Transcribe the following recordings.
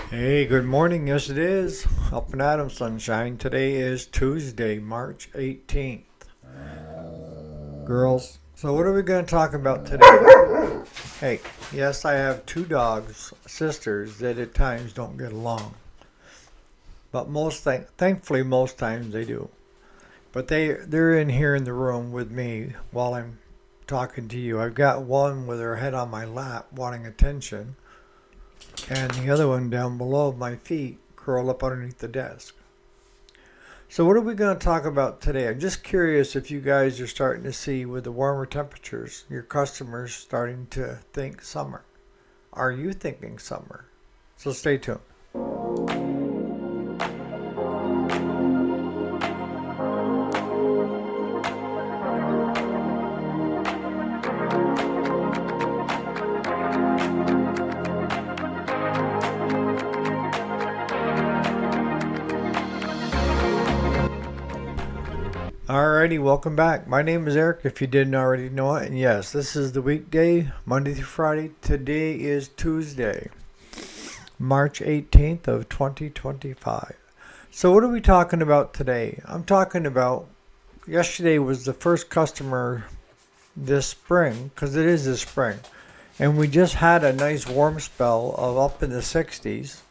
Hey, good morning. Yes, it is. Up and Adam Sunshine. Today is Tuesday, March 18th. Girls, so what are we going to talk about today? Hey, yes, I have two dogs, sisters, that at times don't get along. But thankfully, most times they do. But they're in here in the room with me while I'm talking to you. I've got one with her head on my lap wanting attention, and the other one down below my feet, curled up underneath the desk. So what are we going to talk about today? I'm just curious if you guys are starting to see with the warmer temperatures, your customers starting to think summer. Are you thinking summer? So stay tuned. Alrighty, welcome back. My name is Eric, if you didn't already know it. And yes, this is the weekday, Monday through Friday. Today is Tuesday, March 18th of 2025. So what are we talking about today? I'm talking about yesterday was the first customer this spring, because it is this spring. And we just had a nice warm spell of up in the 60s.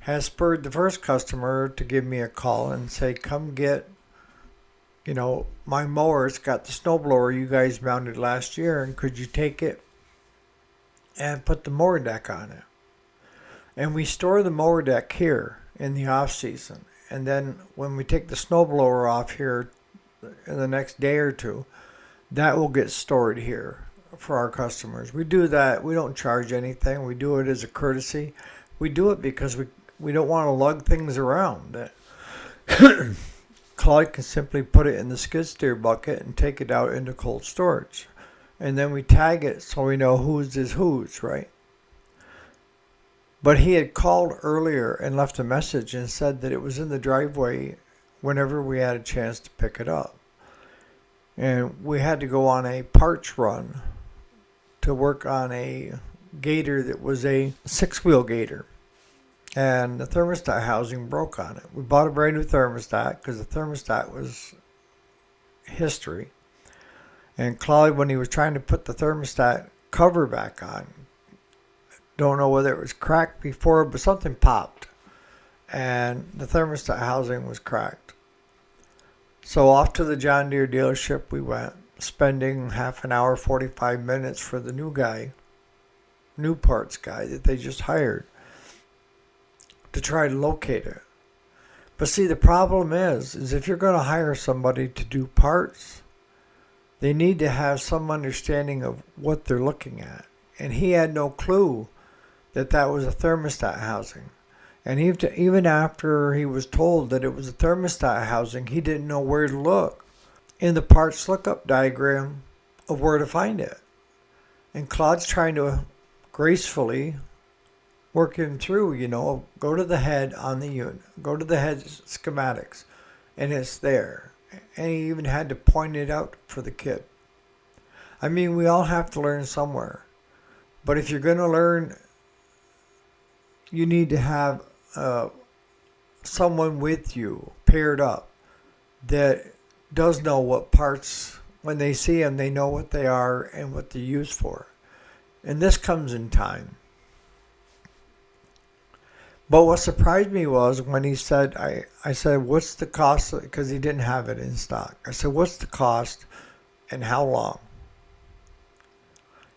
Has spurred the first customer to give me a call and say, come get my mower's got the snowblower you guys mounted last year, and could you take it and put the mower deck on it? And we store the mower deck here in the off season. And then when we take the snowblower off here in the next day or two, that will get stored here for our customers. We do that. We don't charge anything. We do it as a courtesy. We do it because we don't want to lug things around. Claude can simply put it in the skid steer bucket and take it out into cold storage. And then we tag it so we know whose is whose, right? But he had called earlier and left a message and said that it was in the driveway whenever we had a chance to pick it up. And we had to go on a parts run to work on a gator that was a 6-wheel gator. And the thermostat housing broke on it. We bought a brand new thermostat because the thermostat was history. And Claude, when he was trying to put the thermostat cover back on, don't know whether it was cracked before, but something popped. And the thermostat housing was cracked. So off to the John Deere dealership we went, spending half an hour, 45 minutes for the new parts guy that they just hired, to try to locate it. But see, the problem is if you're going to hire somebody to do parts, they need to have some understanding of what they're looking at. And he had no clue that that was a thermostat housing. And even after he was told that it was a thermostat housing, he didn't know where to look in the parts lookup diagram of where to find it. And Claude's trying to gracefully work him through, go to the head on the unit, go to the head schematics, and it's there. And he even had to point it out for the kid. I mean, we all have to learn somewhere. But if you're going to learn, you need to have someone with you, paired up, that does know what parts, when they see them, they know what they are and what they're used for. And this comes in time. But what surprised me was when he said, I said, what's the cost? Because he didn't have it in stock. I said, what's the cost and how long?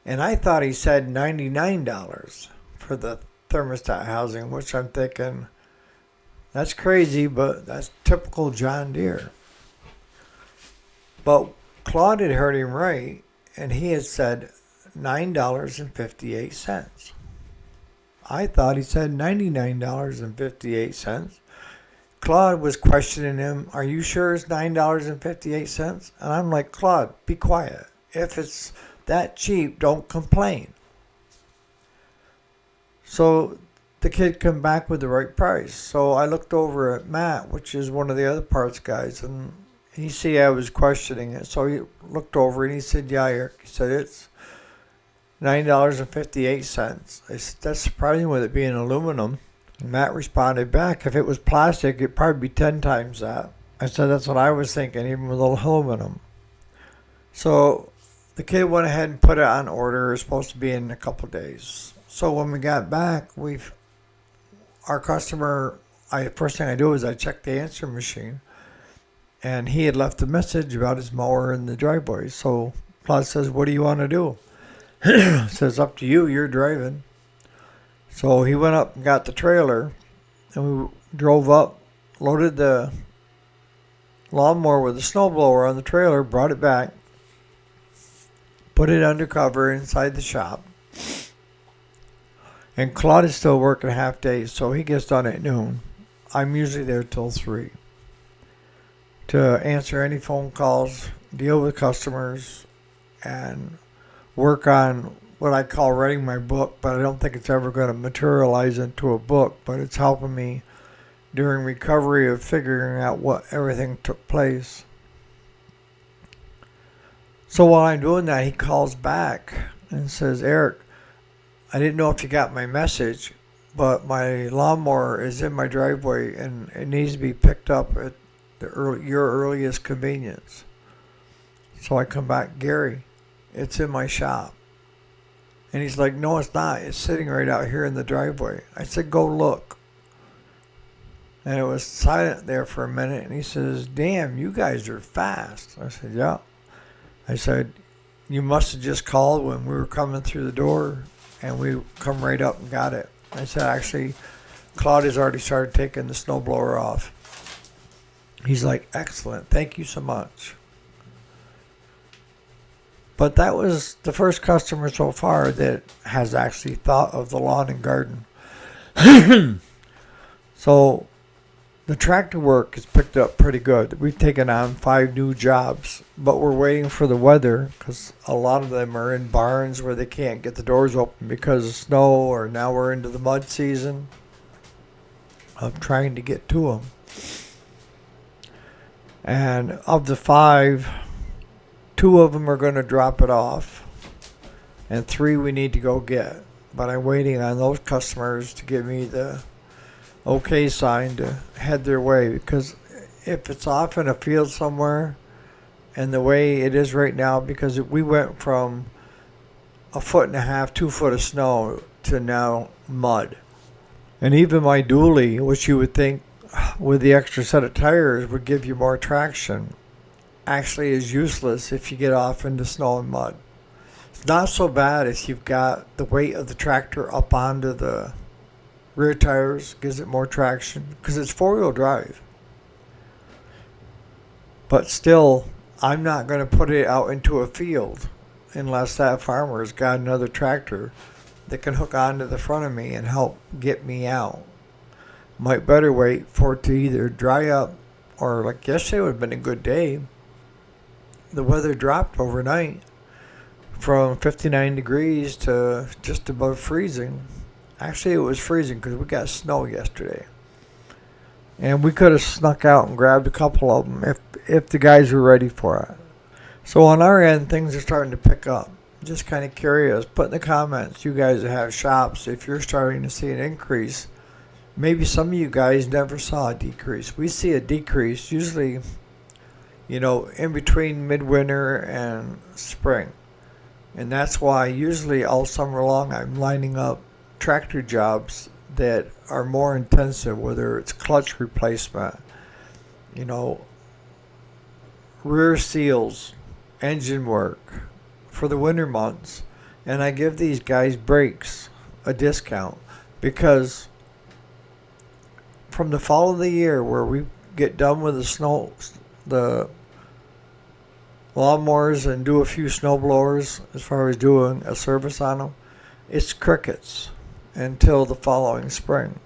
And I thought he said $99 for the thermostat housing, which I'm thinking, that's crazy, but that's typical John Deere. But Claude had heard him right, and he had said $9.58. I thought he said $99.58. Claude was questioning him, are you sure it's $9.58? And I'm like, Claude, be quiet. If it's that cheap, don't complain. So the kid come back with the right price. So I looked over at Matt, which is one of the other parts guys, and he see I was questioning it. So he looked over and he said, yeah, Eric. He said, it's $9.58. I said, that's surprising with it being aluminum. Matt responded back, if it was plastic, it'd probably be 10 times that. I said, that's what I was thinking, even with aluminum. So the kid went ahead and put it on order. It was supposed to be in a couple days. So when we got back, our customer, first thing I do is I check the answer machine. And he had left a message about his mower in the driveway. So Claude says, what do you want to do? Says, up to you, you're driving. So he went up and got the trailer, and we drove up, loaded the lawnmower with a snowblower on the trailer, brought it back, put it under cover inside the shop. And Claude is still working half days, so he gets done at noon. I'm usually there till 3 to answer any phone calls, deal with customers, and work on what I call writing my book, but I don't think it's ever going to materialize into a book, but it's helping me during recovery of figuring out what everything took place. So while I'm doing that, he calls back and says, Eric, I didn't know if you got my message, but my lawnmower is in my driveway and it needs to be picked up at your earliest convenience. So I come back, Gary, it's in my shop. And he's like, no, it's not. It's sitting right out here in the driveway. I said, go look. And it was silent there for a minute. And he says, damn, you guys are fast. I said, yeah. I said, you must have just called when we were coming through the door. And we come right up and got it. I said, actually, Claude has already started taking the snowblower off. He's like, excellent. Thank you so much. But that was the first customer so far that has actually thought of the lawn and garden. So the tractor work is picked up pretty good. We've taken on 5 new jobs, but we're waiting for the weather because a lot of them are in barns where they can't get the doors open because of snow, or now we're into the mud season of trying to get to them. And of the 5, 2 of them are going to drop it off, and 3 we need to go get. But I'm waiting on those customers to give me the okay sign to head their way, because if it's off in a field somewhere, and the way it is right now, because we went from 1.5 feet, 2 foot of snow to now mud. And even my dually, which you would think with the extra set of tires would give you more traction, actually is useless if you get off into snow and mud. It's not so bad if you've got the weight of the tractor up onto the rear tires, gives it more traction because it's 4-wheel drive. But still, I'm not going to put it out into a field unless that farmer's got another tractor that can hook onto the front of me and help get me out. Might better wait for it to either dry up, or like yesterday would have been a good day. The weather dropped overnight from 59 degrees to just above freezing. Actually, it was freezing because we got snow yesterday. And we could have snuck out and grabbed a couple of them if the guys were ready for it. So on our end, things are starting to pick up. Just kind of curious. Put in the comments, you guys that have shops, if you're starting to see an increase. Maybe some of you guys never saw a decrease. We see a decrease usually, in between midwinter and spring. And that's why usually all summer long I'm lining up tractor jobs that are more intensive, whether it's clutch replacement, rear seals, engine work for the winter months. And I give these guys breaks, a discount, because from the fall of the year where we get done with the lawnmowers and do a few snow blowers as far as doing a service on them, it's crickets until the following spring.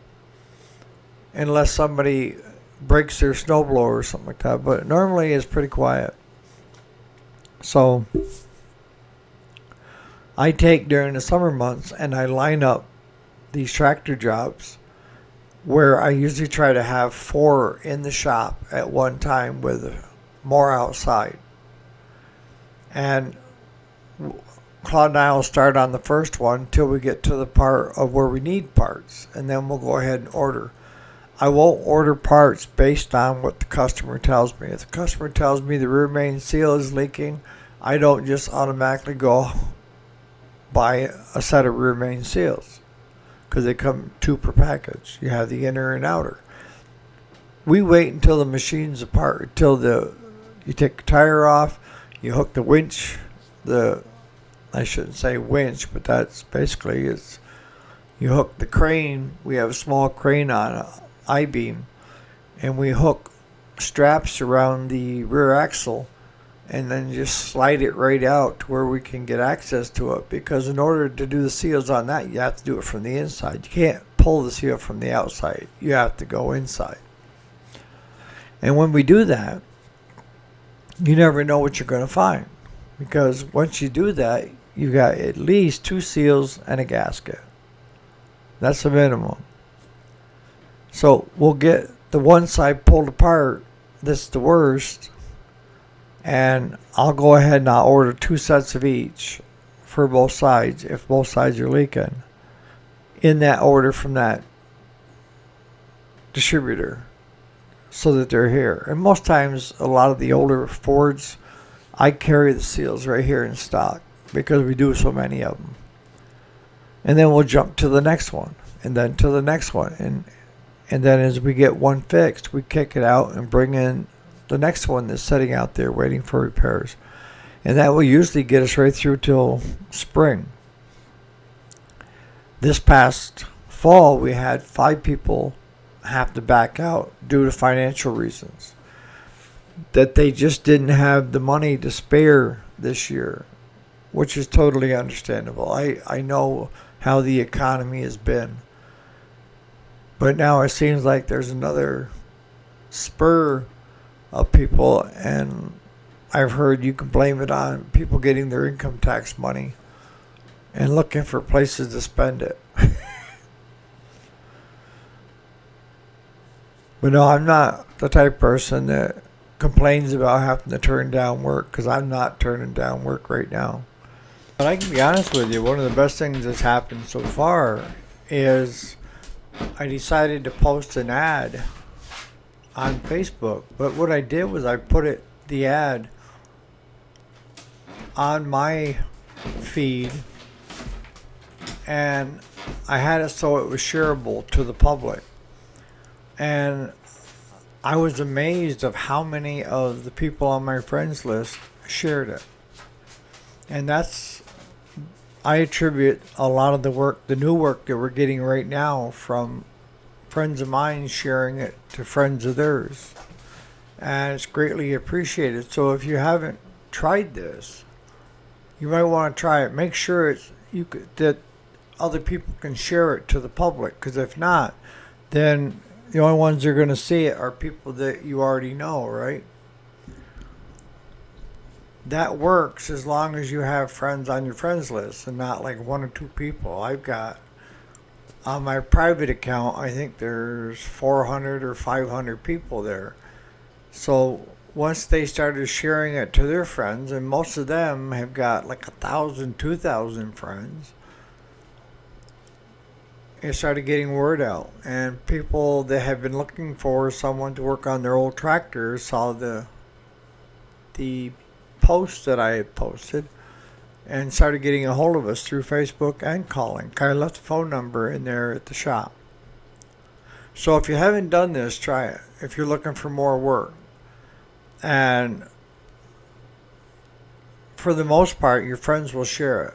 Unless somebody breaks their snow blower or something like that. But normally it's pretty quiet. So I take during the summer months and I line up these tractor jobs where I usually try to have 4 in the shop at one time with more outside. And Claude and I will start on the first one until we get to the part of where we need parts, and then we'll go ahead and order. I won't order parts based on what the customer tells me. If the customer tells me the rear main seal is leaking, I don't just automatically go buy a set of rear main seals, because they come 2 per package. You have the inner and outer. We wait until the machine's apart, until you take the tire off, you hook the winch, I shouldn't say winch, but that's basically it's, you hook the crane. We have a small crane on an I-beam, and we hook straps around the rear axle and then just slide it right out to where we can get access to it, because in order to do the seals on that, you have to do it from the inside. You can't pull the seal from the outside. You have to go inside. And when we do that, you never know what you're going to find, because once you do that, you got at least 2 seals and a gasket. That's the minimum. So we'll get the one side pulled apart. That's the worst. And I'll go ahead and I'll order 2 sets of each for both sides, if both sides are leaking, in that order from that distributor, so that they're here. And most times, a lot of the older Fords, I carry the seals right here in stock, because we do so many of them. And then we'll jump to the next one, and then to the next one, and then as we get one fixed, we kick it out and bring in the next one that's sitting out there waiting for repairs. And that will usually get us right through till spring. This past fall, we had 5 people have to back out due to financial reasons, that they just didn't have the money to spare this year, which is totally understandable. I know how the economy has been. But now it seems like there's another spur of people, and I've heard you can blame it on people getting their income tax money and looking for places to spend it. But no, I'm not the type of person that complains about having to turn down work, because I'm not turning down work right now. But I can be honest with you, one of the best things that's happened so far is I decided to post an ad on Facebook. But what I did was I put the ad on my feed, and I had it so it was shareable to the public. And I was amazed of how many of the people on my friends list shared it. And I attribute a lot of the new work that we're getting right now, from friends of mine sharing it to friends of theirs. And it's greatly appreciated. So if you haven't tried this, you might want to try it. Make sure that other people can share it to the public, because if not, then the only ones that are going to see it are people that you already know, right? That works as long as you have friends on your friends list and not like 1 or 2 people. I've got, on my private account, I think there's 400 or 500 people there. So once they started sharing it to their friends, and most of them have got like 1,000, 2,000 friends, it started getting word out, and people that have been looking for someone to work on their old tractors saw the post that I had posted and started getting a hold of us through Facebook and calling. I left a phone number in there at the shop. So if you haven't done this, try it if you're looking for more work. And for the most part, your friends will share it.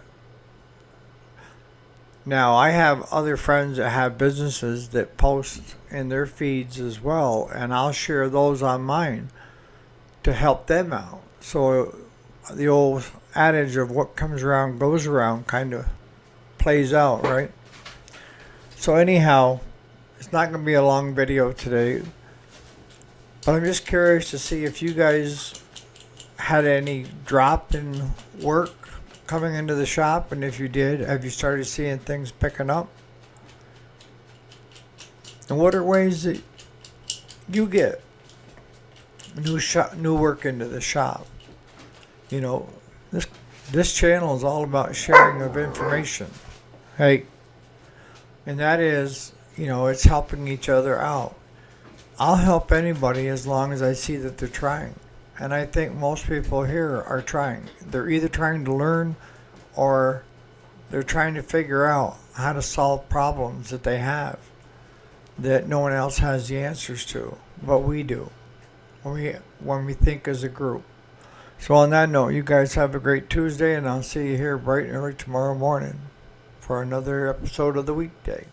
Now, I have other friends that have businesses that post in their feeds as well, and I'll share those on mine to help them out. So the old adage of what comes around goes around kind of plays out, right? So anyhow, it's not going to be a long video today, but I'm just curious to see if you guys had any drop in work coming into the shop, and if you did, have you started seeing things picking up? And what are ways that you get new work into the shop? You know, this This channel is all about sharing of information. Hey, and that is, it's helping each other out. I'll help anybody as long as I see that they're trying. And I think most people here are trying. They're either trying to learn or they're trying to figure out how to solve problems that they have that no one else has the answers to, but we do when we think as a group. So on that note, you guys have a great Tuesday, and I'll see you here bright and early tomorrow morning for another episode of the weekday.